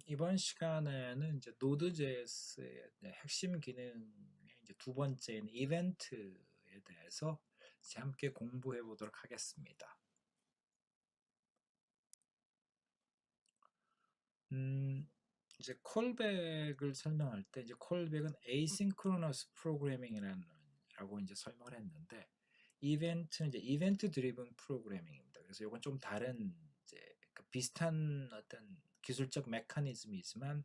이번 시간에는 이제 Node.js의 핵심 기능의 이제 두 번째인 이벤트에 대해서 이제 함께 공부해 보도록 하겠습니다. 이제 콜백을 설명할 때 이제 콜백은 asynchronous programming이라고 이제 설명을 했는데 이벤트는 이제 이벤트 드리븐 프로그래밍입니다. 그래서 이건 좀 다른 이제 비슷한 어떤 기술적 메커니즘이지만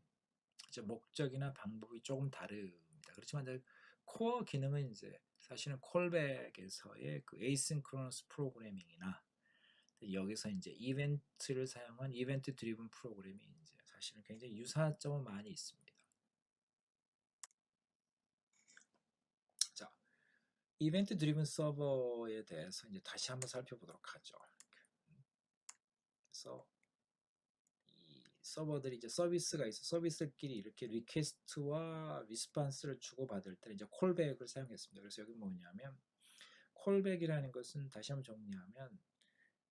이제 목적이나 방법이 조금 다릅니다. 그렇지만 이제 코어 기능은 이제 사실은 콜백에서의 그 에이싱크로너스 프로그래밍이나 여기서 이제 이벤트를 사용한 이벤트 드리븐 프로그래밍이 이제 사실은 굉장히 유사점은 많이 있습니다. 자, 이벤트 드리븐 서버에 대해서 이제 다시 한번 살펴보도록 하죠. 그래서 이 서버들이 이제 서비스가 있어 서비스끼리 이렇게 리퀘스트와 리스판스를 주고받을 때 이제 콜백을 사용했습니다. 그래서 여기 뭐냐면 콜백이라는 것은 다시 한번 정리하면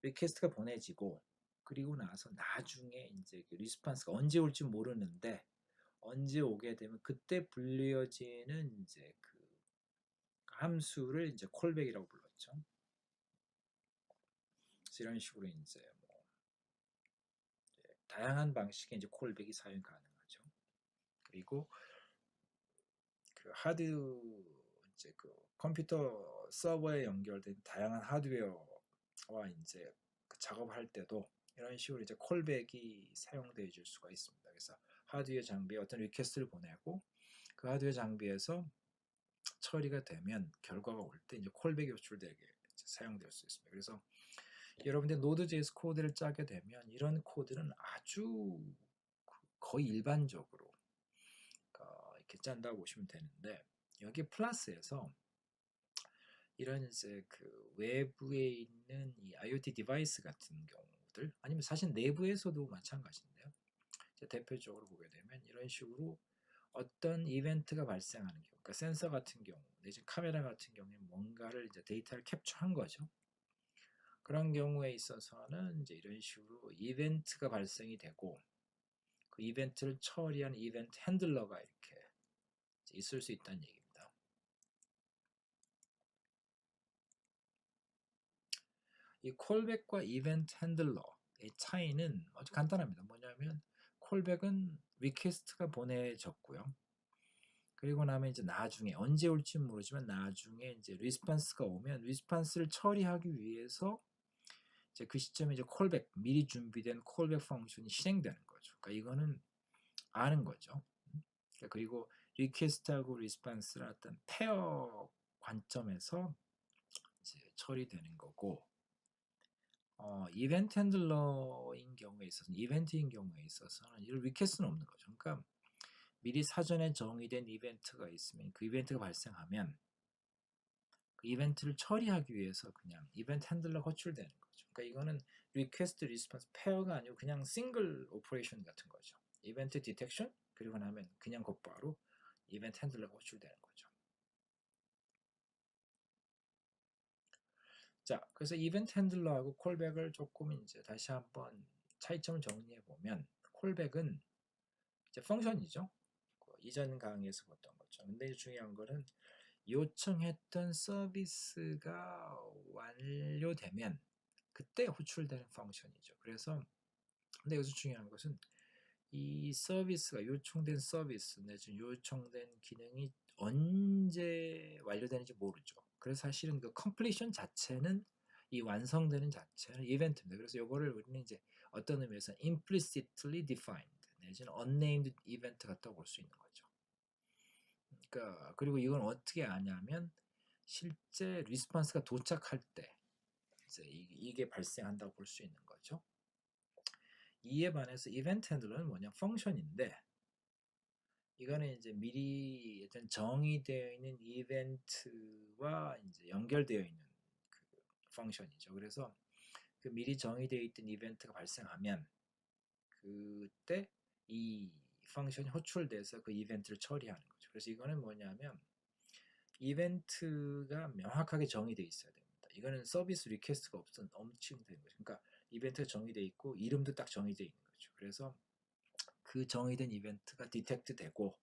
리퀘스트가 보내지고 그리고 나서 나중에 이제 그 리스판스가 언제 올지 모르는데 언제 오게 되면 그때 불려지는 이제 그 함수를 이제 콜백이라고 불렀죠. 그래서 이런 식으로 이제 뭐 다양한 방식의 이제 콜백이 사용 가능하죠. 그리고 그 하드 이제 그 컴퓨터 서버에 연결된 다양한 하드웨어와 이제 그 작업할 때도 이런 식으로 이제 콜백이 사용되어 줄 수가 있습니다. 그래서 하드웨어 장비에 어떤 리퀘스트를 보내고 그 하드웨어 장비에서 처리가 되면 결과가 올 때 이제 콜백이 호출되게 사용될 수 있습니다. 그래서 여러분들 Node.js 코드를 짜게 되면 이런 코드는 아주 거의 일반적으로 이렇게 짠다고 보시면 되는데 여기 플러스에서 이런 이제 그 외부에 있는 이 IoT 디바이스 같은 경우들 아니면 사실 내부에서도 마찬가지인데요. 대표적으로 보게 되면 이런 식으로 어떤 이벤트가 발생하는 경우, 그러니까 센서 같은 경우, 내지 카메라 같은 경우에 뭔가를 이제 데이터를 캡처한 거죠. 그런 경우에 있어서는 이제 이런 식으로 이벤트가 발생이 되고 그 이벤트를 처리하는 이벤트 핸들러가 이렇게 있을 수 있다는 얘기입니다. 이 콜백과 이벤트 핸들러의 차이는 아주 간단합니다. 뭐냐면 콜백은 리퀘스트가 보내졌고요. 그리고 나면 이제 나중에 언제 올지 모르지만 나중에 이제 리스판스가 오면 리스판스를 처리하기 위해서 이제 그 시점에 이제 콜백 미리 준비된 콜백 펑션이 실행되는 거죠. 그러니까 이거는 아는 거죠. 그리고 리퀘스트하고 리스판스는 어떤 페어 관점에서 이제 처리되는 거고 이벤트 핸들러인 경우에 있어서는 이벤트인 경우에 있어서는 이런 리퀘스트는 없는 거죠. 그러니까 미리 사전에 정의된 이벤트가 있으면 그 이벤트가 발생하면 그 이벤트를 처리하기 위해서 그냥 이벤트 핸들러가 호출되는 거죠. 그러니까 이거는 리퀘스트 리스폰스 페어가 아니고 그냥 싱글 오퍼레이션 같은 거죠. 이벤트 디텍션 그리고 나면 그냥 곧바로 이벤트 핸들러가 호출되는 거죠. 자, 그래서 이벤트 핸들러하고 콜백을 조금 이제 다시 한번 차이점을 정리해 보면 콜백은 이제 펑션이죠. 그 이전 강의에서 봤던 것처럼. 근데 중요한 거는 요청했던 서비스가 완료되면 그때 호출되는 펑션이죠. 그래서 근데 여기서 중요한 것은 이 서비스가 요청된 서비스 내지 요청된 기능이 언제 완료되는지 모르죠. 그래서 사실은 그 컴플리션 자체는 이 완성되는 자체는 이벤트입니다. 그래서 이거를 우리는 이제 어떤 의미에서 implicitly defined 내지는 unnamed 이벤트 같다고 볼 수 있는 거죠. 그러니까 그리고 이건 어떻게 아냐면 실제 리스폰스가 도착할 때 이제 이게 발생한다고 볼 수 있는 거죠. 이에 반해서 이벤트 핸들러는 뭐냐 펑션인데 이거는 이제 미리 일단 정의되어 있는 이벤트와 이제 연결되어 있는 그 펑션이죠. 그래서 그 미리 정의되어 있던 이벤트가 발생하면 그때 이 펑션이 호출돼서 그 이벤트를 처리하는 거죠. 그래서 이거는 뭐냐면 이벤트가 명확하게 정의되어 있어야 됩니다. 이거는 서비스 리퀘스트가 엄청 되는 거죠. 그러니까 이벤트가 정의되어 있고 이름도 딱 정의되어 있는 거죠. 그래서 그 정의된 이벤트가 디텍트 되고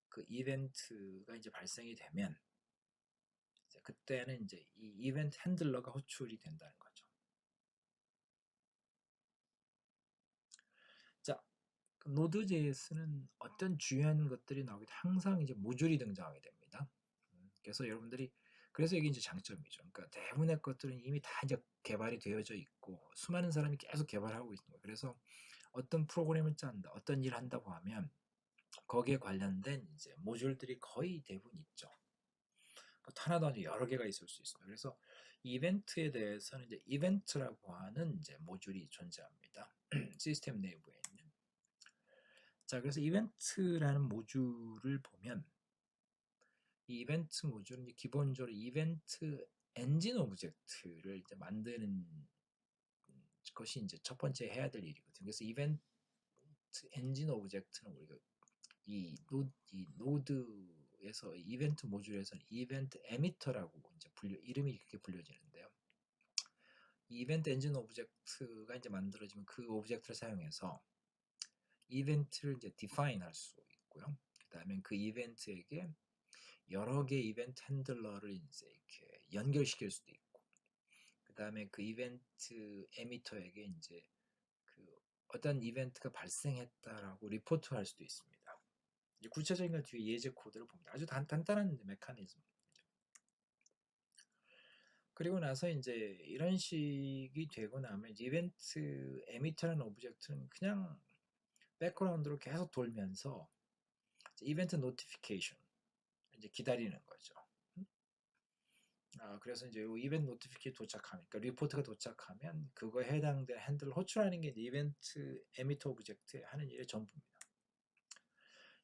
그 이벤트가 이제 발생이 되면 이제 그때는 이제 이 이벤트 핸들러가 호출이 된다는 거죠. 자, 그 Node.js는 어떤 중요한 것들이 나오게 돼 항상 이제 모듈이 등장하게 됩니다. 그래서 여러분들이 그래서 이게 이제 장점이죠. 그러니까 대부분의 것들은 이미 다 이제 개발이 되어져 있고 수많은 사람이 계속 개발하고 있는 거예요. 그래서 어떤 프로그램을 짠다, 어떤 일을 한다고 하면 거기에 관련된 이제 모듈들이 거의 대부분 있죠. 하나도 아니고 여러 개가 있을 수 있습니다. 그래서 이벤트에 대해서는 이제 이벤트라고 하는 이제 모듈이 존재합니다. 시스템 내부에 있는. 자, 그래서 이벤트라는 모듈을 보면 이 이벤트 모듈은 이제 기본적으로 이벤트 엔진 오브젝트를 이제 만드는 것이 이제 첫 번째 해야 될 일이거든요. 그래서 이벤트 엔진 오브젝트는 우리가 이 노드에서 이벤트 모듈에서는 이벤트 에미터라고 이제 이름이 그렇게 불려지는데요. 이 이벤트 엔진 오브젝트가 이제 만들어지면 그 오브젝트를 사용해서 이벤트를 이제 define 할 수 있고요. 그다음에 그 이벤트에게 여러 개의 이벤트 핸들러를 이제 이렇게 연결시킬 수도 있고, 그다음에 그 이벤트 에미터에게 이제 그 어떤 이벤트가 발생했다라고 리포트할 수도 있습니다. 이제 구체적인 건 뒤에 예제 코드를 봅니다. 아주 간단한 메커니즘. 그리고 나서 이제 이런 식이 되고 나면 이벤트 에미터라는 오브젝트는 그냥 백그라운드로 계속 돌면서 이벤트 노티피케이션 이제 기다리는 거죠. 그래서 이제 이벤트 노티피케이션 도착하니까 리포트가 도착하면 그거에 해당되는 핸들을 호출하는 게 이벤트 에미터 오브젝트에 하는 일의 전부입니다.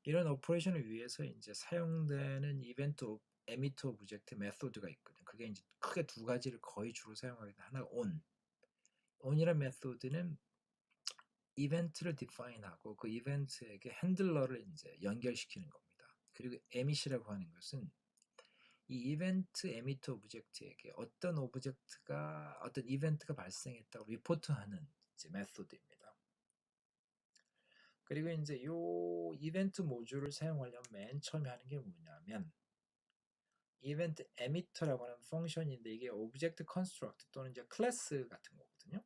이런 오퍼레이션을 위해서 이제 사용되는 이벤트 에미터 오브젝트 메소드가 있거든요. 그게 이제 크게 두 가지를 거의 주로 사용하게 돼. 하나가 on이라는 메소드는 이벤트를 디파인하고 그 이벤트에게 핸들러를 이제 연결시키는 겁니다. 그리고 emit이라고 하는 것은 이 이벤트 에미터 오브젝트에게 어떤 이벤트가 발생했다고 리포트하는 이제 메소드입니다. 그리고 이제 요 이벤트 모듈을 사용하려면 맨 처음에 하는 게 뭐냐면 이벤트 에미터라고 하는 펑션인데 이게 오브젝트 컨스트럭트 또는 이제 클래스 같은 거거든요.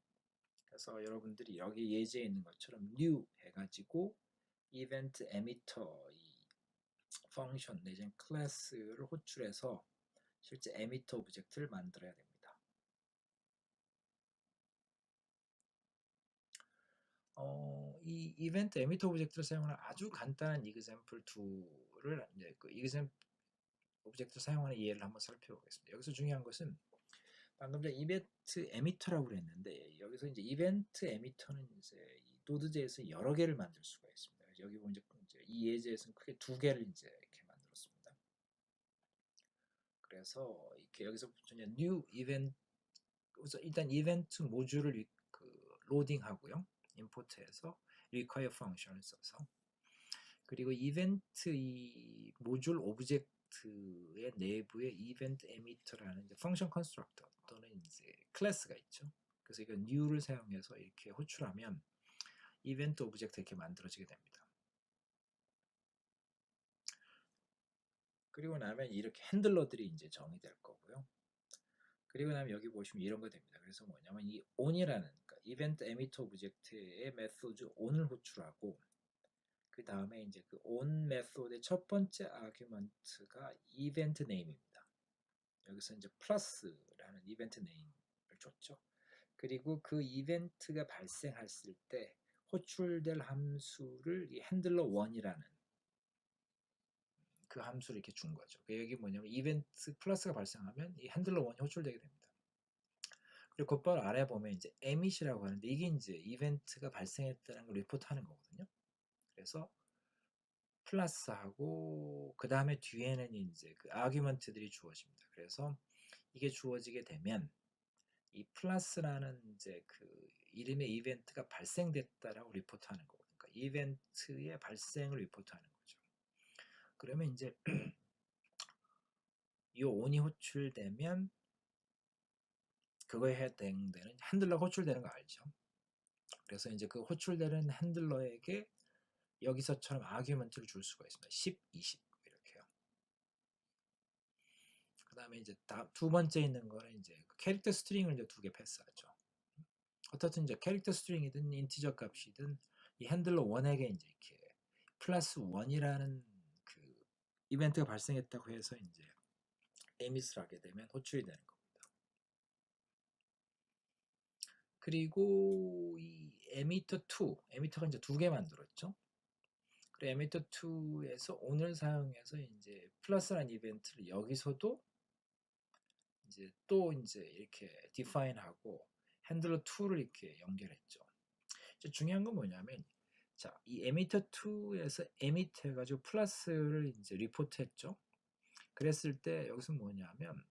그래서 여러분들이 여기 예제에 있는 것처럼 new 해가지고 이벤트 에미터 이 펑션 내지는 클래스를 호출해서 실제 에미터 오브젝트를 만들어야 됩니다. 이 이벤트 에미터 오브젝트를 사용하는 아주 간단한 이그샘플 2를 이제 그 이그샘플 오브젝트를 사용하는 예를 한번 살펴보겠습니다. 여기서 중요한 것은 방금 전에 이벤트 에미터라고 그랬는데 여기서 이제 이벤트 에미터는 이제 이 노드.js에 여러 개를 만들 수가 있습니다. 여기 보면 이제 이 예제에서는 크게 두 개를 이제 이렇게 만들었습니다. 그래서 이렇게 여기서 그냥 new event 그래서 일단 이벤트 모듈을 그 로딩하고요. 임포트해서 require function을 써서 그리고 이벤트 이 모듈 오브젝트의 내부에 이벤트 에미터라는 이제 펑션 컨스트럭터 또는 이제 클래스가 있죠. 그래서 이거 new를 사용해서 이렇게 호출하면 이벤트 오브젝트 이렇게 만들어지게 됩니다. 그리고 나면 이렇게 핸들러들이 이제 정의될 거고요. 그리고 나면 여기 보시면 이런 거 됩니다. 그래서 뭐냐면 이 on이라는 그러니까 이벤트 에미터 오브젝트의 메소드 on을 호출하고 그 다음에 이제 그 on 메소드의 첫 번째 아규먼트가 이벤트 네임입니다. 여기서 이제 플러스라는 이벤트 네임을 줬죠. 그리고 그 이벤트가 발생했을 때 호출될 함수를 이 핸들러 1이라는 그 함수를 이렇게 준 거죠. 여기 뭐냐면 이벤트 플러스가 발생하면 이 핸들러 1이 호출되게 됩니다. 그리고 곧바로 아래 보면 이제 emit이라고 하는데 이게 이제 이벤트가 발생했다는 걸 리포트하는 거거든요. 그래서 플러스하고 그 다음에 뒤에는 이제 그 아규먼트들이 주어집니다. 그래서 이게 주어지게 되면 이 플러스라는 이제 그 이름의 이벤트가 발생됐다라고 리포트하는 거거든요. 그러니까 이벤트의 발생을 리포트하는 거죠. 그러면 이제 이 on이 호출되면 그거에 해당되는 핸들러가 호출되는 거 알죠? 그래서 이제 그 호출되는 핸들러에게 여기서처럼 아규먼트를 줄 수가 있습니다. 10, 20 이렇게요. 그 다음에 이제 두 번째 있는 거는 이제 캐릭터 스트링을 이제 2개 패스하죠. 어떻든 이제 캐릭터 스트링이든 인티저 값이든 이 핸들러 1에게 이제 이렇게 플러스 1이라는 그 이벤트가 발생했다고 해서 이제 에밋을 하게 되면 호출이 되는 겁니다. 그리고 이 에미터 2, 에미터가 이제 2개 만들었죠. 그리고 에미터 2에서 오늘 사용해서 이제 플러스라는 이벤트를 여기서도 이제 또 이제 이렇게 디파인하고 핸들러 2를 이렇게 연결했죠. 이제 중요한 건 뭐냐면 자, 이 에미터 2에서 에밋 해가지고 플러스를 이제 리포트했죠. 그랬을 때 여기서 뭐냐면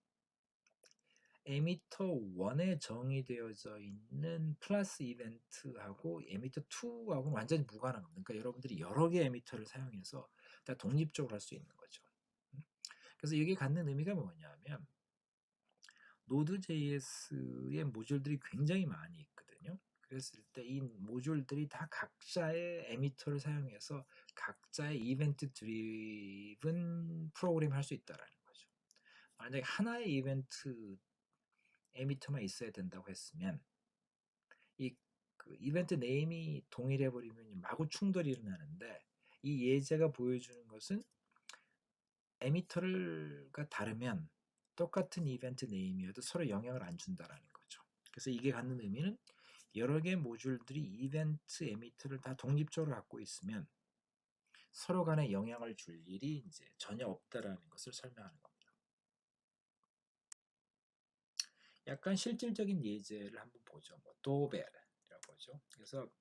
에미터 1에 정의되어져 있는 플러스 이벤트하고 에미터 2하고는 완전히 무관한 겁니다. 그러니까 여러분들이 여러 개의 에미터를 사용해서 다 독립적으로 할 수 있는 거죠. 그래서 이게 갖는 의미가 뭐냐면 Node.js의 모듈들이 굉장히 많이 있거든요. 그랬을 때 이 모듈들이 다 각자의 에미터를 사용해서 각자의 이벤트 드리븐 프로그램 할 수 있다라는 거죠. 만약에 하나의 이벤트 에미터만 있어야 된다고 했으면 그 이벤트 네임이 동일해 버리면 마구 충돌이 일어나는데 이 예제가 보여주는 것은 에미터가 다르면 똑같은 이벤트 네임이어도 서로 영향을 안 준다라는 거죠. 그래서 이게 갖는 의미는 여러 개의 모듈들이 이벤트 에미터를 다 독립적으로 갖고 있으면 서로 간에 영향을 줄 일이 이제 전혀 없다라는 것을 설명하는 겁니다. 약간 실질적인 예제를 한번 보죠. 뭐 도벨이라고 보죠. 그래서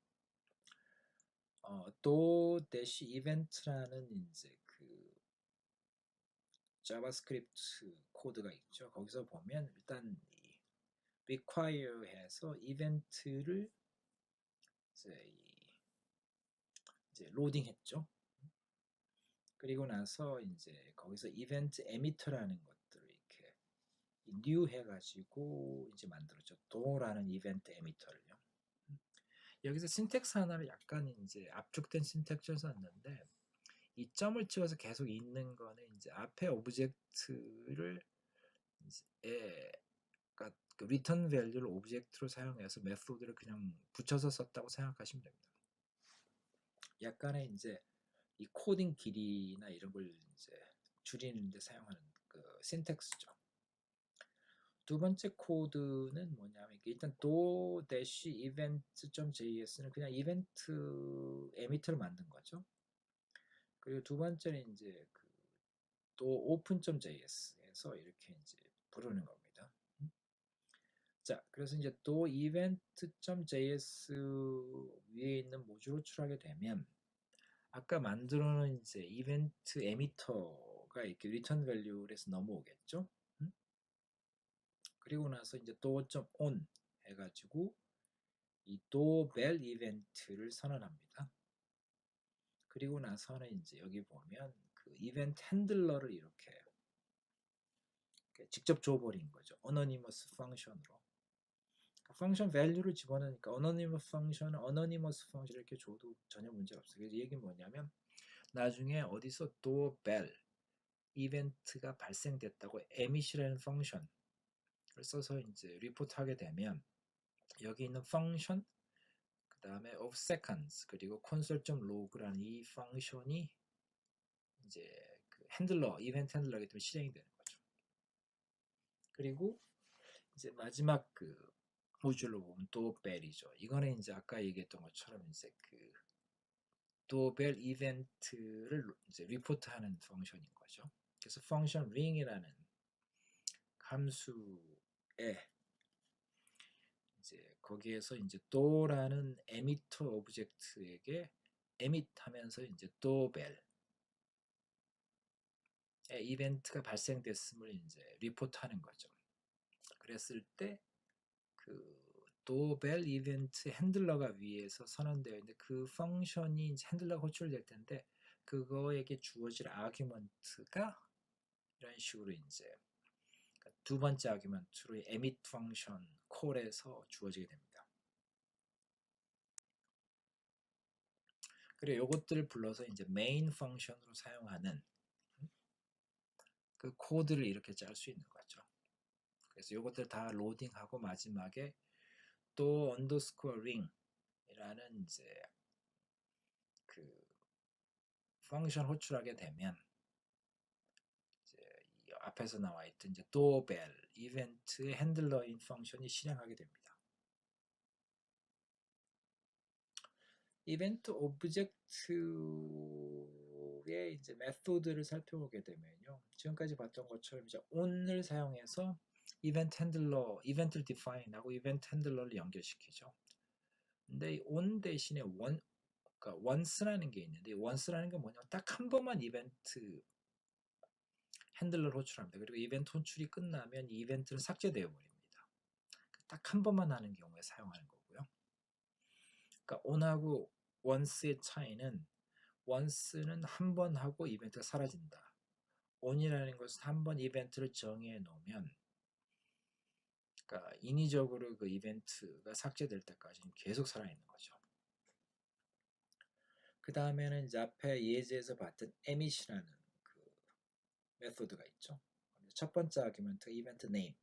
도 대시 이벤트라는 이제 그 자바스크립트 코드가 있죠. 거기서 보면 일단 이 require 해서 이벤트를 이제 로딩했죠. 그리고 나서 이제 거기서 이벤트 에미터라는 것들을 이렇게 new 해가지고 이제 만들었죠. 도라는 이벤트 에미터를요. 여기서 신텍스 하나를 약간 이제 압축된 신텍스를 썼는데 이 점을 찍어서 계속 있는 거는 이제 앞에 오브젝트를 이제 그러니까 그 리턴 밸류를 오브젝트로 사용해서 메소드를 그냥 붙여서 썼다고 생각하시면 됩니다. 약간의 이제 이 코딩 길이나 이런 걸 이제 줄이는데 사용하는 그 신텍스죠. 두 번째 코드는 뭐냐면 일단 do dash event.js는 그냥 이벤트 에미터를 만든 거죠. 그리고 두 번째는 이제 그 do open.js에서 이렇게 이제 부르는 겁니다. 자, 그래서 이제 do event.js 위에 있는 모듈을 호출하게 되면 아까 만들어 놓은 이제 이벤트 에미터가 이렇게 리턴 밸류에서 넘어오겠죠. 그리고 나서 이제 do.on 해가지고 이 dooBell 이벤트를 선언합니다. 그리고 나서는 이제 여기 보면 그 이벤트 핸들러를 이렇게 직접 줘버린 거죠. anonymous 펑션으로. 펑션 밸류를 집어넣으니까 anonymous 펑션은 anonymous 펑션 이렇게 줘도 전혀 문제가 없어요. 그래서 이 얘기는 뭐냐면 나중에 어디서 dooBell 이벤트가 발생됐다고 emit이라는 펑션을 써서 이제 리포트하게 되면 여기 있는 펑션 그 다음에 of seconds 그리고 console.log라는 이 펑션이 이제 그 핸들러 이벤트 핸들러이기 때문에 실행이 되는 거죠. 그리고 이제 마지막 그 모듈로 보면 dooBell이죠. 이거는 이제 아까 얘기했던 것처럼 이제 그 dooBell 이벤트를 이제 리포트하는 펑션인 거죠. 그래서 펑션 ring이라는 함수에 이제 거기에서 이제 do라는 에미터 오브젝트에게 emit하면서 이제 dooBell의 이벤트가 발생됐음을 이제 리포트하는 거죠. 그랬을 때 그 dooBell 이벤트 핸들러가 위에서 선언되어 있는데 그 펑션이 이제 핸들러가 호출될 텐데 그거에게 주어질 아규먼트가 이런 식으로 이제 두 번째 아규먼트로 emit 펑션 콜에서 주어지게 됩니다. 그리고 요것들을 불러서 이제 메인 펑션으로 사용하는 그 코드를 이렇게 짤 수 있는 거죠. 그래서 요것들 다 로딩하고 마지막에 또 언더스코어 링이라는 이제 그 펑션 호출하게 되면 이제 이 앞에서 나와 있던 이제 doorbell 이벤트의 핸들러인 펑션이 실행하게 됩니다. 이벤트 오브젝트의 이제 메소드를 살펴보게 되면요. 지금까지 봤던 것처럼 이제 on을 사용해서 이벤트 핸들러, 이벤트를 define하고 이벤트 핸들러를 연결시키죠. 근데 이 on 대신에 one, 그러니까 once라는 게 있는데 once라는 게 뭐냐면 딱 한 번만 이벤트 핸들러를 호출합니다. 그리고 이벤트 호출이 끝나면 이 이벤트는 삭제되어 버립니다. 딱 한 번만 하는 경우에 사용하는 거고요. 그러니까 on하고 once의 차이는 once는 한 번 하고 이벤트가 사라진다. on이라는 것은 한 번 이벤트를 정해 놓으면 그러니까 인위적으로 그 이벤트가 삭제될 때까지는 계속 살아있는 거죠. 그 다음에는 이제 앞에 예제에서 봤던 emit이라는 그 메소드가 있죠. 첫 번째 아규먼트가 이벤트 네임.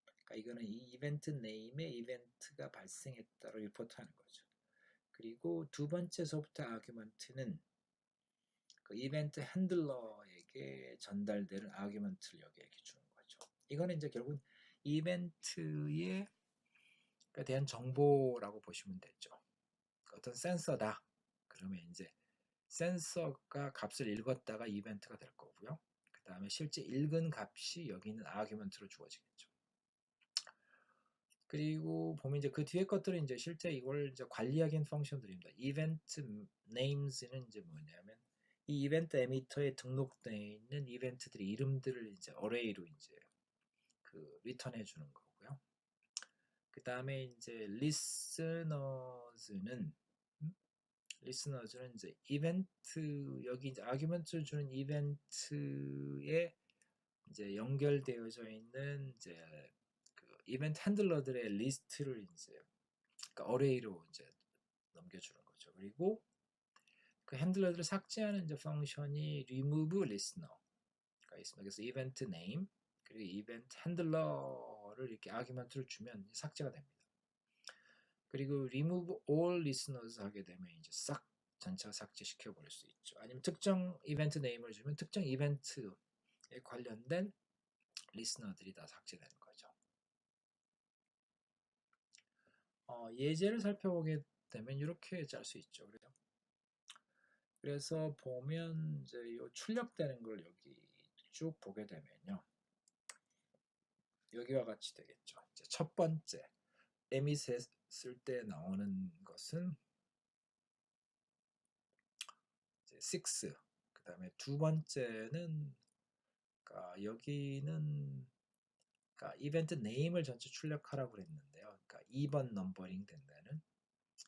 그러니까 이거는 이 이벤트 네임에 이벤트가 발생했다고 리포트하는 거죠. 그리고 두 번째서부터 아규먼트는 그 이벤트 핸들러에게 전달되는 아규먼트를 여기에 주는 거죠. 이거는 이제 결국 이벤트에 대한 정보라고 보시면 되죠. 어떤 센서다. 그러면 이제 센서가 값을 읽었다가 이벤트가 될 거고요. 그 다음에 실제 읽은 값이 여기 있는 아규먼트로 주어지겠죠. 그리고 보면 이제 그 뒤에 것들은 이제 실제 이걸 이제 관리하기 위한 펑션들입니다. 이벤트 네임스는 이제 뭐냐면 이 이벤트 에미터에 등록되어 있는 이벤트들의 이름들을 이제 어레이로 이제 그 리턴해 주는 거고요. 그 다음에 이제 리스너즈는 이제 이벤트 여기 이제 아규먼트를 주는 이벤트에 이제 연결되어져 있는 이제 그 이벤트 핸들러들의 리스트를 이제 그러니까 어레이로 이제 넘겨주는 거죠. 그리고 그 핸들러들을 삭제하는 이제 펑션이 remove listener가 있습니다. 그래서 이벤트 네임 그리고 이벤트 핸들러를 이렇게 아규먼트를 주면 삭제가 됩니다. 그리고 remove all listeners 하게 되면 이제 싹 전체가 삭제시켜 버릴 수 있죠. 아니면 특정 이벤트 네임을 주면 특정 이벤트에 관련된 리스너들이 다 삭제되는 거죠. 예제를 살펴보게 되면 이렇게 짤 수 있죠. 그래서 보면 이제 이 출력되는 걸 여기 쭉 보게 되면요. 여기와 같이 되겠죠. 이제 첫 번째 에밋 했을 때 나오는 것은 이제 6. 그 다음에 두 번째는 그러니까 여기는 그러니까 이벤트 네임을 전체 출력하라고 그랬는데요. 그러니까 2번 넘버링 된다는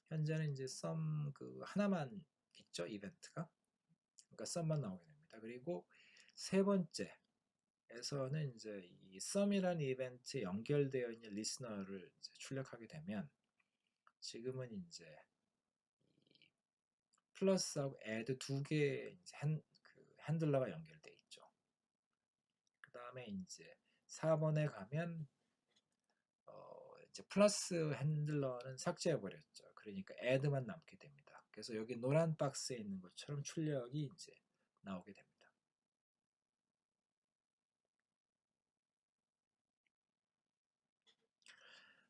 현재는 이제 썸 그 하나만 있죠 이벤트가. 그러니까 썸만 나오게 됩니다. 그리고 세 번째에서는 이제 이 썸이라는 이벤트에 연결되어 있는 리스너를 이제 출력하게 되면 지금은 이제 이 플러스하고 add 두 개의 그 핸들러가 연결되어 있죠. 그 다음에 이제 4번에 가면 이제 플러스 핸들러는 삭제해 버렸죠. 그러니까 add만 남게 됩니다. 그래서 여기 노란 박스에 있는 것처럼 출력이 이제 나오게 됩니다.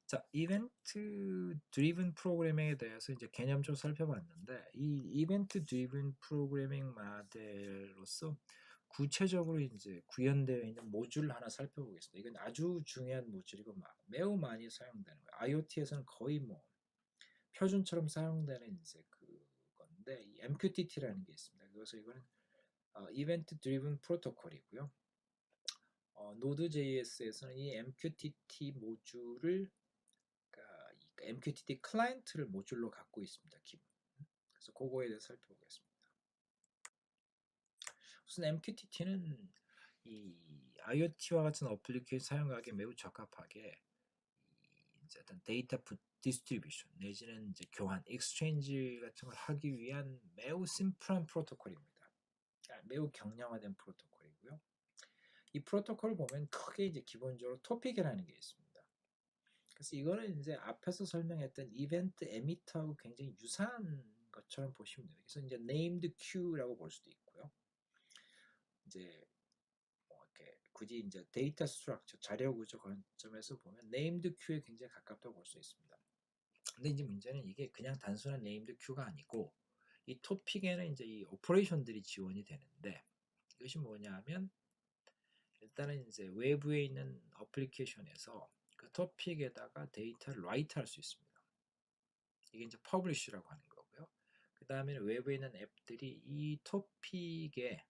자, 이벤트 드리븐 프로그래밍에 대해서 이제 개념적으로 살펴봤는데 이 이벤트 드리븐 프로그래밍 모델로서 구체적으로 이제 구현되어 있는 모듈 하나 살펴보겠습니다. 이건 아주 중요한 모듈이고 매우 많이 사용되는 거예요. IoT에서는 거의 뭐 표준처럼 사용되는 이제 그건데 이 MQTT라는 게 있습니다. 그래서 이거는 이벤트 드리븐 프로토콜이고요. 노드.js에서는 이 MQTT 모듈을 그러니까 MQTT 클라이언트를 모듈로 갖고 있습니다. 기본. 그래서 그거에 대해서 살펴보겠습니다. 우선 MQTT는 이 IoT와 같은 어플리케이션 사용하기에 매우 적합하게 이제 어떤 데이터 디스트리뷰션 내지는 이제 교환, 익스체인지 같은 걸 하기 위한 매우 심플한 프로토콜입니다. 매우 경량화된 프로토콜이고요. 이 프로토콜을 보면 크게 이제 기본적으로 토픽이라는 게 있습니다. 그래서 이거는 이제 앞에서 설명했던 이벤트 에미터하고 굉장히 유사한 것처럼 보시면 돼요. 그래서 이제 named queue라고 볼 수도 있고요. 이제 뭐 이렇게 굳이 이제 데이터 스트럭처, 자료 구조 관점에서 보면 named queue에 굉장히 가깝다고 볼 수 있습니다. 근데 이제 문제는 이게 그냥 단순한 named queue가 아니고 이 토픽에는 이제 이 오퍼레이션들이 지원이 되는데 이것이 뭐냐면 일단은 이제 외부에 있는 어플리케이션에서 그 토픽에다가 데이터를 라이트 할 수 있습니다. 이게 이제 퍼블리쉬라고 하는 거고요. 그 다음에는 외부에 있는 앱들이 이 토픽에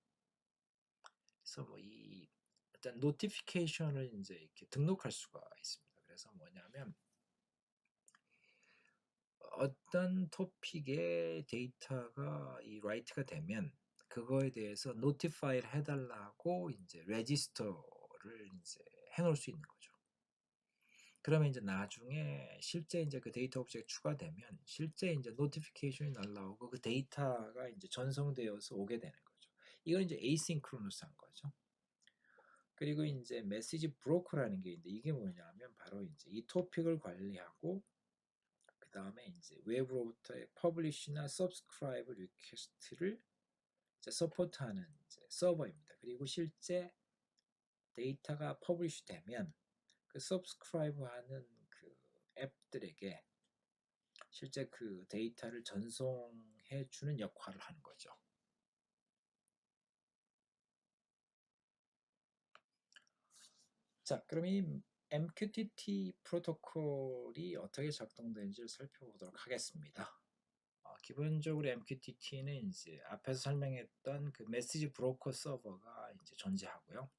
그래서 뭐 이 어떤 노티피케이션을 이제 이렇게 등록할 수가 있습니다. 그래서 뭐냐면 어떤 토픽의 데이터가 이 라이트가 되면 그거에 대해서 노티파이를 해달라고 이제 레지스터를 이제 해놓을 수 있는 거죠. 그러면 이제 나중에 실제 이제 그 데이터 오브젝트 추가되면 실제 이제 노티피케이션이 날라오고 그 데이터가 이제 전송되어서 오게 되는 거죠. 이건 이제 에이싱크로너스한 거죠. 그리고 이제 메시지 브로커라는 게 있는데 이게 뭐냐면 바로 이제 이 토픽을 관리하고 그 다음에 이제 외부로부터의 퍼블리시나 서브스크라이브 리퀘스트를 이제 서포트하는 이제 서버입니다. 그리고 실제 데이터가 퍼블리시 되면 그 서브스크라이브 하는 그 앱들에게 실제 그 데이터를 전송해 주는 역할을 하는 거죠. 자, 그럼 이 MQTT 프로토콜이 어떻게 작동되는지를 살펴보도록 하겠습니다. 기본적으로 MQTT는 이제 앞에서 설명했던 그 메시지 브로커 서버가 이제 존재하고요.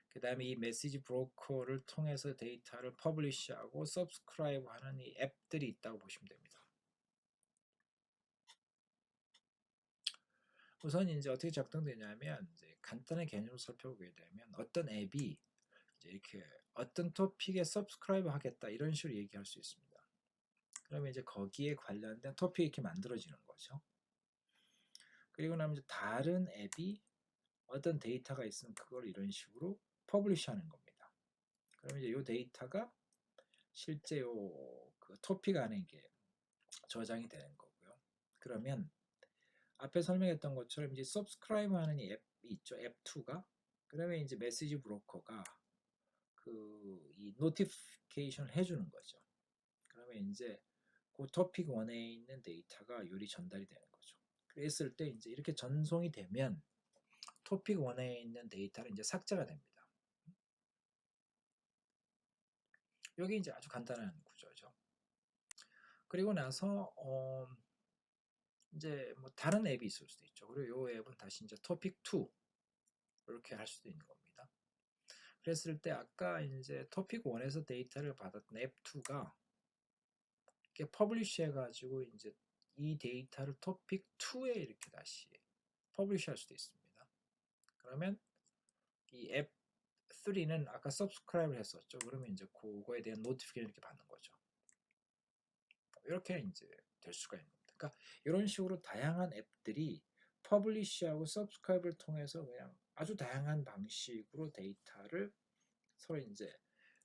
그 다음에 이 메시지 브로커를 통해서 데이터를 퍼블리시하고 서브스크라이브 하는 이 앱들이 있다고 보시면 됩니다. 우선 이제 어떻게 작동되냐면 이제 간단한 개념을 살펴보게 되면 어떤 앱이 이제 이렇게 어떤 토픽에 서브스크라이브 하겠다 이런 식으로 얘기할 수 있습니다. 그러면 이제 거기에 관련된 토픽이 이렇게 만들어지는 거죠. 그리고 나면 이제 다른 앱이 어떤 데이터가 있으면 그걸 이런 식으로 퍼블리시하는 겁니다. 그러면 이제 이 데이터가 실제 요그 토픽 안에 이게 저장이 되는 거고요. 그러면 앞에 설명했던 것처럼 이제 서브스크라이브 하는 이 앱이 있죠. 앱2가. 그러면 이제 메시지 브로커가 그 이 노티피케이션을 해주는 거죠. 그러면 이제 그 토픽 1에 있는 데이터가 요리 전달이 되는 거죠. 그랬을 때 이제 이렇게 전송이 되면 토픽 1에 있는 데이터는 이제 삭제가 됩니다. 여기 이제 아주 간단한 구조죠. 그리고 나서 이제 뭐 다른 앱이 있을 수도 있죠. 그리고 이 앱은 다시 이제 토픽 2 이렇게 할 수도 있는 겁니다. 그랬을 때 아까 이제 토픽 1에서 데이터를 받았던 앱 2가 이렇게 퍼블리시 해가지고 이제 이 데이터를 토픽 2에 이렇게 다시 퍼블리시 할 수도 있습니다. 그러면 이 앱 3는 아까 서브스크라이브를 했었죠. 그러면 이제 그거에 대한 노티피케이션 이렇게 받는 거죠. 이렇게 이제 될 수가 있는 겁니다. 그러니까 이런 식으로 다양한 앱들이 퍼블리시하고 서브스크라이브를 통해서 그냥 아주 다양한 방식으로 데이터를 서로 이제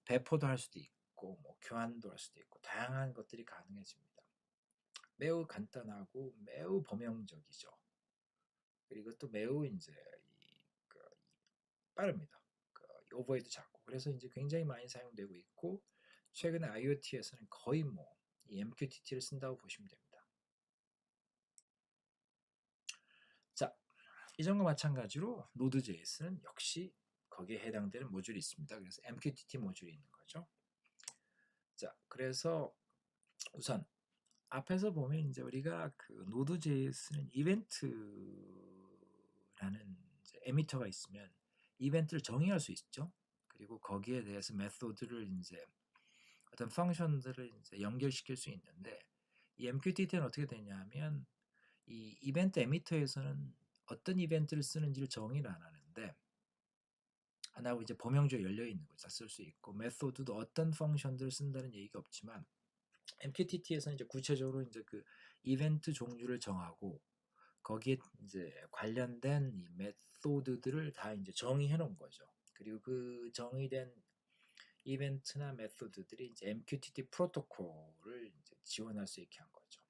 배포도 할 수도 있고 뭐 교환도 할 수도 있고 다양한 것들이 가능해집니다. 매우 간단하고 매우 범용적이죠. 그리고 또 매우 이제 그 빠릅니다. 그 오버헤드 작고 그래서 이제 굉장히 많이 사용되고 있고 최근에 IoT에서는 거의 뭐 이 MQTT를 쓴다고 보시면 됩니다. 자, 이전과 마찬가지로 Node.js는 역시 거기에 해당되는 모듈이 있습니다. 그래서 MQTT 모듈이 있는 거죠. 자, 그래서 우선 앞에서 보면 이제 우리가 그 Node.js는 이벤트라는 이제 에미터가 있으면 이벤트를 정의할 수 있죠. 그리고 거기에 대해서 메소드를 이제 어떤 펑션들을 이제 연결시킬 수 있는데 이 MQTT는 어떻게 되냐면 이 이벤트 에미터에서는 어떤 이벤트를 쓰는지를 정의를 안 하는데 하나고 이제 범용주에 열려 있는 걸 쓸 수 있고 메소드도 어떤 펑션들을 쓴다는 얘기가 없지만 MQTT에서는 이제 구체적으로 이제 그 이벤트 종류를 정하고 거기에 이제 관련된 이 메소드들을 다 이제 정의해 놓은 거죠. 그리고 그 정의된 이벤트나 메소드들이 이제 MQTT 프로토콜을 이제 지원할 수 있게 한 거죠.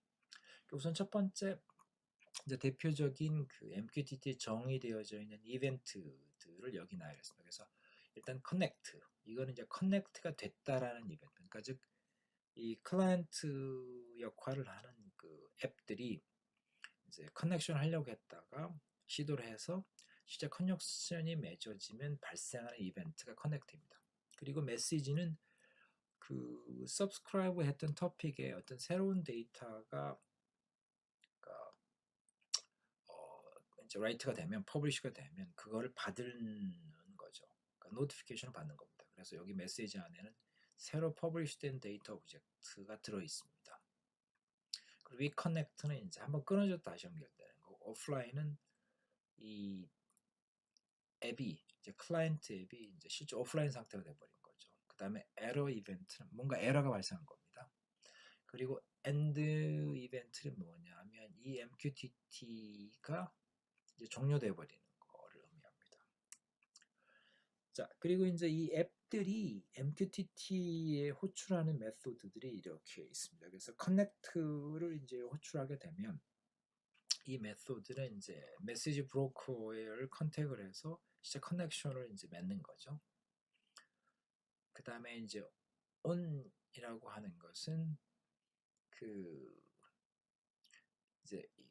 우선 첫 번째 이제 대표적인 그 MQTT 정의되어져 있는 이벤트들을 여기 나열했습니다. 그래서 일단 커넥트 이거는 이제 커넥트가 됐다라는 이벤트. 그러니까 즉 이 클라이언트 역할을 하는 그 앱들이 이제 커넥션 하려고 했다가 시도를 해서 실제 커넥션이 맺어지면 발생하는 이벤트가 커넥트입니다. 그리고 메시지는 그 서브스크라이브 했던 토픽에 어떤 새로운 데이터가 그러니까 이제 라이트가 되면 퍼블리시가 되면 그거를 받는 거죠. 그러니까 노티피케이션을 받는 겁니다. 그래서 여기 메시지 안에는 새로 퍼블리시된 데이터 오브젝트가 들어 있습니다. 그리고 이 커넥트는 이제 한번 끊어졌다 다시 연결되는 거고 오프라인은 이 앱이 이제 클라이언트 앱이 이제 실제 오프라인 상태가 돼버린 거죠. 그 다음에 에러 이벤트는 뭔가 에러가 발생한 겁니다. 그리고 엔드 이벤트는 뭐냐면 이 MQTT가 이제 종료돼 버리는 거를 의미합니다. 자, 그리고 이제 이 앱들이 MQTT에 호출하는 메소드들이 이렇게 있습니다. 그래서 커넥트를 이제 호출하게 되면 이 메소드는 이제 메시지 브로커를 컨택을 해서 실제 커넥션을 이제 맺는 거죠. 그 다음에 이제 on이라고 하는 것은 그 이제 이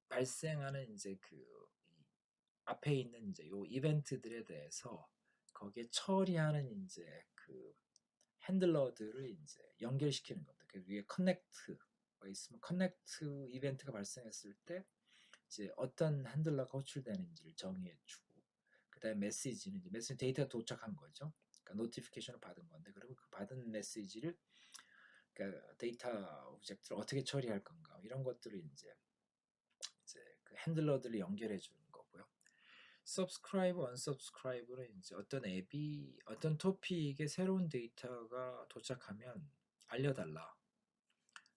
발생하는 이제 그 앞에 있는 이제 요 이벤트들에 대해서 거기에 처리하는 이제 그 핸들러들을 이제 연결시키는 겁니다. 그 위에 커넥트가 있으면 커넥트 이벤트가 발생했을 때 이제 어떤 핸들러가 호출되는지를 정의해주고 그다음에 메시지는 이제 메시지 데이터가 도착한 거죠. 그러니까 노티피케이션을 받은 건데 그리고 그 받은 메시지를 그러니까 데이터 오브젝트를 어떻게 처리할 건가 이런 것들을 이제 그 핸들러들을 연결해 주는 거고요. subscribe, unsubscribe는 이제 어떤 앱이 어떤 토픽에 새로운 데이터가 도착하면 알려달라.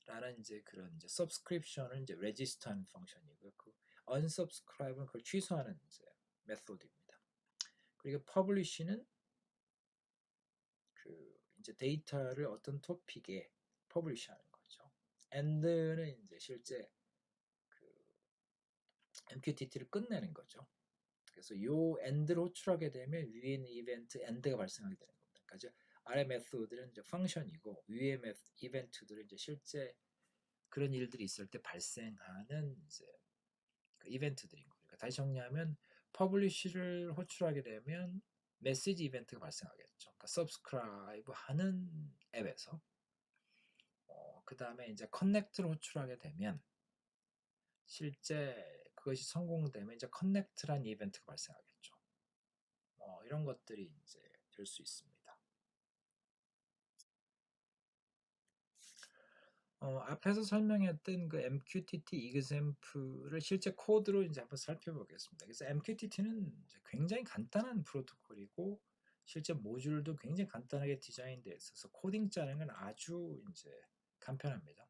라는 이제 그런 이제 subscription을 이제 register하는 펑션이고요. 그 unsubscribe는 그걸 취소하는 이제 메소드입니다. 그리고 publish는 그 이제 데이터를 어떤 토픽에 publish하는 거죠. end는 이제 실제 그 MQTT를 끝내는 거죠. 그래서 요 end를 호출하게 되면 위에 있는 이벤트 end가 발생하게 되는 겁니다. 그러니까 아래 메소드는 이제 펑션이고 위에 이벤트들은 이제 실제 그런 일들이 있을 때 발생하는 이제 그 이벤트들인 거예요. 그러니까 다시 정리하면 퍼블리시를 호출하게 되면 메시지 이벤트가 발생하겠죠. 그러니까 서브스크라이브 하는 앱에서 그 다음에 이제 커넥트를 호출하게 되면 실제 그것이 성공되면 이제 커넥트란 이벤트가 발생하겠죠. 이런 것들이 이제 될 수 있습니다. 앞에서 설명했던 그 MQTT example을 실제 코드로 이제 한번 살펴보겠습니다. 그래서 MQTT는 굉장히 간단한 프로토콜이고 실제 모듈도 굉장히 간단하게 디자인되어 있어서 코딩 짜는 건 아주 이제 간편합니다.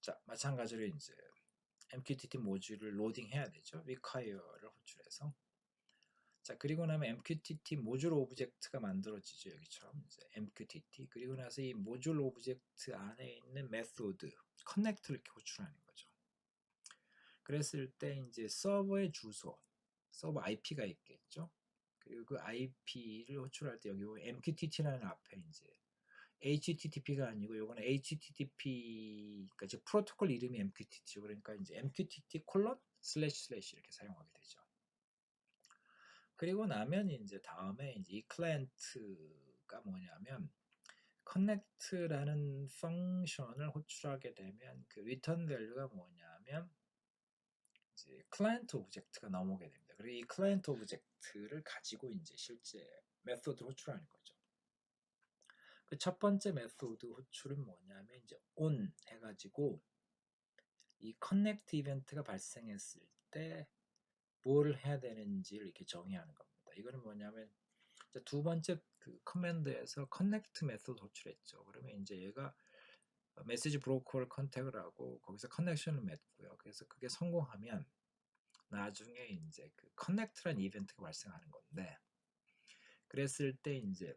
자, 마찬가지로 이제 MQTT 모듈을 로딩해야 되죠. require를 호출해서. 자, 그리고 나면 MQTT 모듈 오브젝트가 만들어지죠. 여기처럼 이제 MQTT. 그리고 나서 이 모듈 오브젝트 안에 있는 메소드, 커넥트를 이렇게 호출하는 거죠. 그랬을 때 이제 서버의 주소, 서버 IP가 있겠죠. 그리고 그 IP를 호출할 때 여기 MQTT라는 앞에 이제 HTTP가 아니고 요거는 HTTP 그러니까 이제 프로토콜 이름이 MQTT죠. 그러니까 이제 MQTT 콜론 슬래시 슬래시 이렇게 사용하게 되죠. 그리고 나면 이제 다음에 이제 이 클라이언트가 뭐냐면 connect라는 펑션을 호출하게 되면 그 return value가 뭐냐면 이제 클라이언트 오브젝트가 넘어오게 됩니다. 그리고 이 클라이언트 오브젝트를 가지고 이제 실제 메소드를 호출하는 거죠. 그 첫 번째 메소드 호출은 뭐냐면 이제 on 해가지고 이 connect 이벤트가 발생했을 때 뭘 해야 되는지를 이렇게 정의하는 겁니다. 이거는 뭐냐면 두 번째 그 커맨드에서 커넥트 메소드 호출했죠. 그러면 이제 얘가 메시지 브로커를 컨택을 하고 거기서 커넥션을 맺고요. 그래서 그게 성공하면 나중에 이제 그 커넥트라는 이벤트가 발생하는 건데, 그랬을 때 이제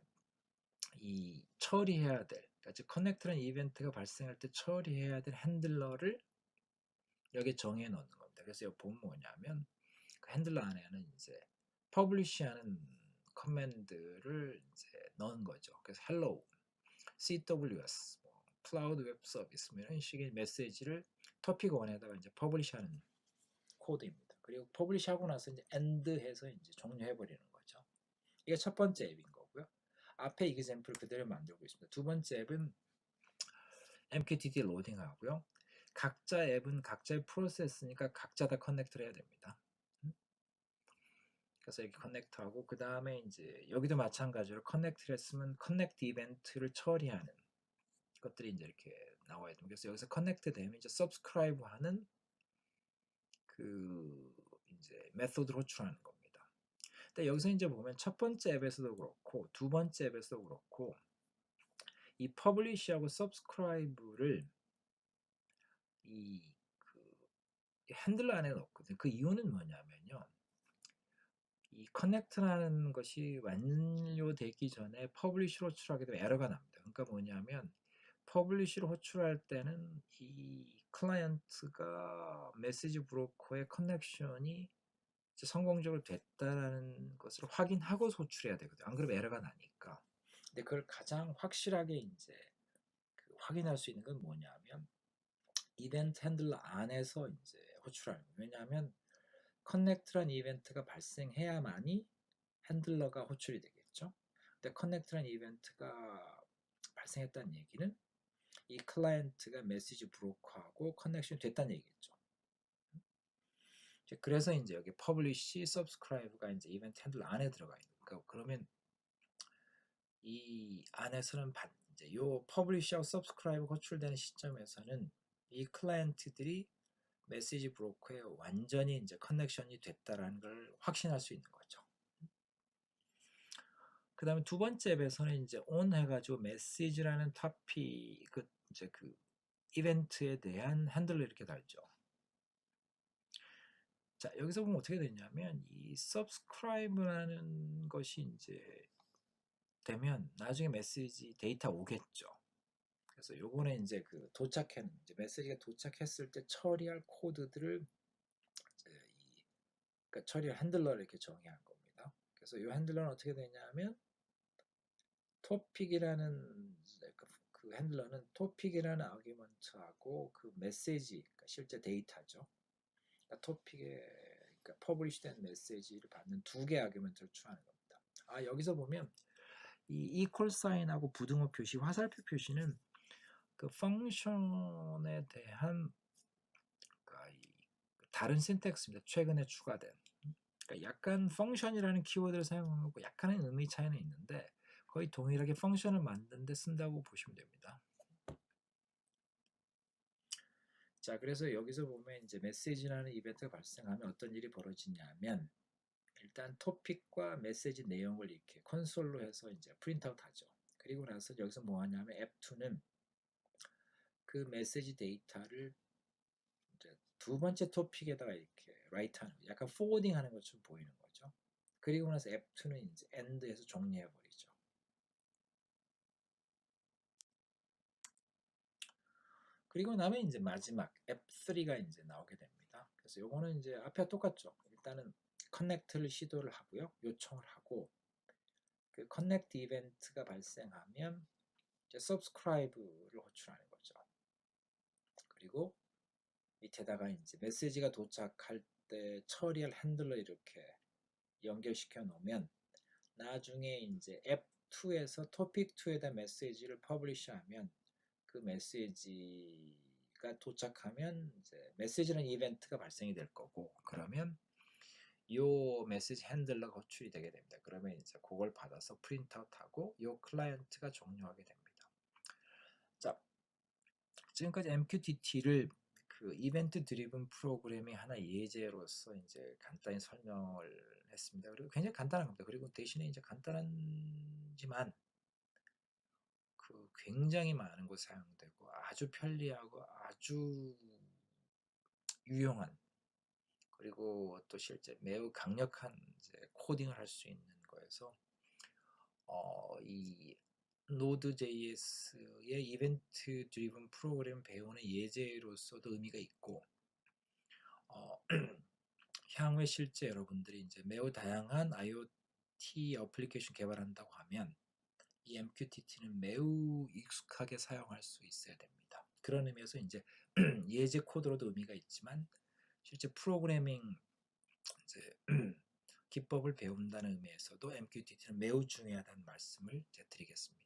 이 처리해야 될, 그러니까 즉 커넥트라는 이벤트가 발생할 때 처리해야 될 핸들러를 여기 정해 놓는 겁니다. 그래서 여기 보면 뭐냐면 그 핸들러 안에는 이제 publish하는 커맨드를 이제 넣은 거죠. 그래서 hello, CWS, 클라우드 웹 서비스 이런 식의 메시지를 토픽 1에다가 이제 publish하는 코드입니다. 그리고 publish하고 나서 이제 end해서 이제 종료해 버리는 거죠. 이게 첫 번째 앱인 거고요. 앞에 이그젬플 그대로 만들고 있습니다. 두 번째 앱은 MQTT 로딩하고요. 각자 앱은 각자의 프로세스니까 각자 다 커넥트를 해야 됩니다. 그래서 이렇게 커넥트하고 그 다음에 이제 여기도 마찬가지로 커넥트를 했으면 커넥트 이벤트를 처리하는 것들이 이제 이렇게 나와야 됩니다. 그래서 여기서 커넥트 되면 이제 subscribe 하는 그 이제 메소드를 호출하는 겁니다. 근데 여기서 이제 보면 첫 번째 앱에서도 그렇고 두 번째 앱에서도 그렇고 이 publish하고 subscribe를 그 핸들러 안에 넣거든요. 그 이유는 뭐냐면요. 이 커넥트라는 것이 완료되기 전에 퍼블리시로 호출하게 되면 에러가 납니다. 그러니까 뭐냐면 퍼블리시로 호출할 때는 이 클라이언트가 메시지 브로커의 커넥션이 성공적으로 됐다라는 것을 확인하고 호출해야 되거든요. 안 그러면 에러가 나니까. 근데 그걸 가장 확실하게 이제 그 확인할 수 있는 건 뭐냐면 이벤트 핸들러 안에서 이제 호출하는 거예요. 왜냐하면 커넥트란 이벤트가 발생해야만이 핸들러가 호출이 되겠죠. 근데 커넥트란 이벤트가 발생했다는 얘기는 이 클라이언트가 메시지 브로커하고 커넥션이 됐다는 얘기겠죠. 그래서 이제 여기 publish, subscribe가 이제 이벤트 핸들러 안에 들어가 있는 거예요. 그러면 이 안에서는 이제 요 publish하고 subscribe 호출되는 시점에서는 이 클라이언트들이 메시지 브로커에 완전히 이제 커넥션이 됐다라는 걸 확신할 수 있는 거죠. 그 다음에 두 번째 앱에서는 이제 on 해가지고 메시지라는 토픽 이제 그 이벤트에 대한 핸들을 이렇게 달죠. 자, 여기서 보면 어떻게 되냐면 이 subscribe라는 것이 이제 되면 나중에 메시지 데이터 오겠죠. 그래서 요번에 이제 그 이제 메시지가 도착했을 때 처리할 코드들을 이제 그러니까 처리할 핸들러를 이렇게 정의한 겁니다. 그래서 이 핸들러는 어떻게 되냐면 토픽이라는 그 핸들러는 토픽이라는 아규먼트하고 그 메시지, 그러니까 실제 데이터죠. 그러니까 토픽에 그러니까 퍼블리시된 메시지를 받는 두 개의 아규먼트를 추하는 겁니다. 아, 여기서 보면 이 이퀄 사인하고 부등호 표시, 화살표 표시는 그 펑션에 대한 그러니까 다른 신텍스입니다. 최근에 추가된. 그러니까 약간 펑션이라는 키워드를 사용하고 약간의 의미 차이는 있는데 거의 동일하게 펑션을 만드는데 쓴다고 보시면 됩니다. 자, 그래서 여기서 보면 이제 메시지라는 이벤트가 발생하면 어떤 일이 벌어지냐면 일단 토픽과 메시지 내용을 이렇게 콘솔로 해서 이제 프린트아웃 하죠. 그리고 나서 여기서 뭐 하냐면 앱2는 그 메시지 데이터를 이제 두 번째 토픽에다가 이렇게 라이트하는 거죠. 약간 포워딩 하는 것처럼 보이는 거죠. 그리고 나서 앱2는 이제 엔드해서 정리해 버리죠. 그리고 나면 이제 마지막 앱3가 이제 나오게 됩니다. 그래서 요거는 이제 앞에 똑같죠. 일단은 커넥트를 시도를 하고요. 요청을 하고 그 커넥트 이벤트가 발생하면 이제 subscribe를 호출하는 거죠. 그리고 밑에다가 이제 메시지가 도착할 때 처리할 핸들러 이렇게 연결시켜 놓으면 나중에 이제 앱2에서 토픽2에다 메시지를 퍼블리시하면 그 메시지가 도착하면 이제 메시지라는 이벤트가 발생이 될 거고 그러면 요 메시지 핸들러가 호출이 되게 됩니다. 그러면 이제 그걸 받아서 프린트아웃하고 요 클라이언트가 종료하게 됩니다. 자, 지금까지 MQTT를 그 이벤트 드리븐 프로그래밍 하나 예제로서 이제 간단히 설명을 했습니다. 그리고 굉장히 간단한 겁니다. 그리고 대신에 이제 간단하지만 그 굉장히 많은 곳에 사용되고 아주 편리하고 아주 유용한, 그리고 또 실제 매우 강력한 이제 코딩을 할 수 있는 거에서 이 Node.js의 이벤트 드리븐 프로그램 배우는 예제로서도 의미가 있고, 어, 향후에 실제 여러분들이 이제 매우 다양한 IoT 어플리케이션 개발한다고 하면 이 MQTT는 매우 익숙하게 사용할 수 있어야 됩니다. 그런 의미에서 이제 예제 코드로도 의미가 있지만 실제 프로그래밍 이제 기법을 배운다는 의미에서도 MQTT는 매우 중요하다는 말씀을 드리겠습니다.